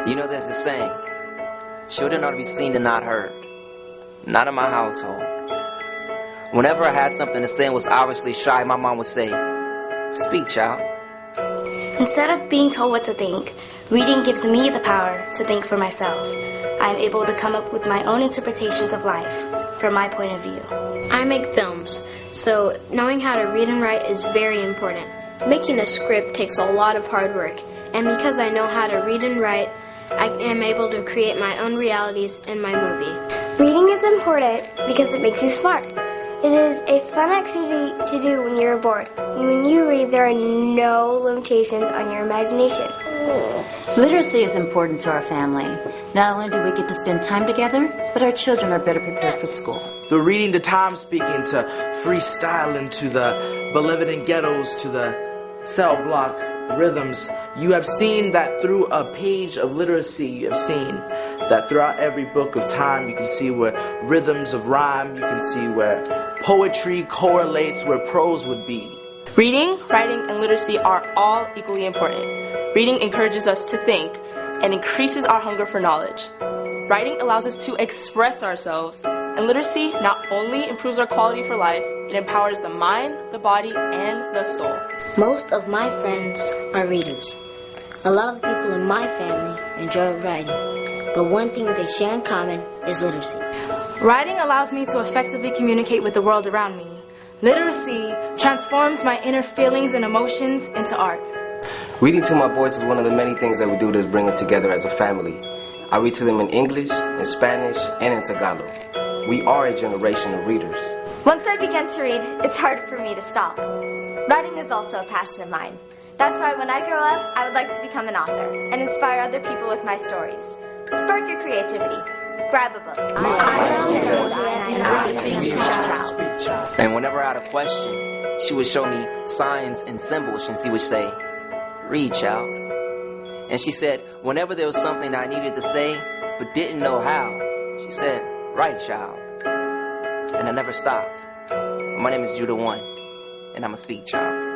You know, there's a saying, children are to be seen and not heard. Not in my household. Whenever I had something to say and was obviously shy, my mom would say, speak, child. Instead of being told what to think, reading gives me the power to think for myself. I am able to come up with my own interpretations of life from my point of view. I make films, so knowing how to read and write is very important. Making a script takes a lot of hard work, and because I know how to read and write, I am able to create my own realities in my movie. Reading is important because it makes you smart. It is a fun activity to do when you're bored. When you read, there are no limitations on your imagination. Literacy is important to our family. Not only do we get to spend time together, but our children are better prepared for school. The reading to time speaking, to freestyling, to the beloved in ghettos, to the cell block rhythms. You have seen that through a page of literacy. You have seen that throughout every book of time. You can see where rhythms of rhyme, you can see where poetry correlates where prose would be. Reading, writing, and literacy are all equally important. Reading encourages us to think and increases our hunger for knowledge. Writing allows us to express ourselves, and literacy not only improves our quality for life, it empowers the mind, the body, and the soul. Most of my friends are readers. A lot of the people in my family enjoy writing, but one thing they share in common is literacy. Writing allows me to effectively communicate with the world around me. Literacy transforms my inner feelings and emotions into art. Reading to my boys is one of the many things that we do to bring us together as a family. I read to them in English, in Spanish, and in Tagalog. We are a generation of readers. Once I begin to read, it's hard for me to stop. Writing is also a passion of mine. That's why when I grow up, I would like to become an author and inspire other people with my stories. Spark your creativity. Grab a book. And whenever I had a question, she would show me signs and symbols, and she would say, read, child. And she said, whenever there was something I needed to say, but didn't know how, she said, write, child. And I never stopped. My name is Judah One, and I'm a speak child.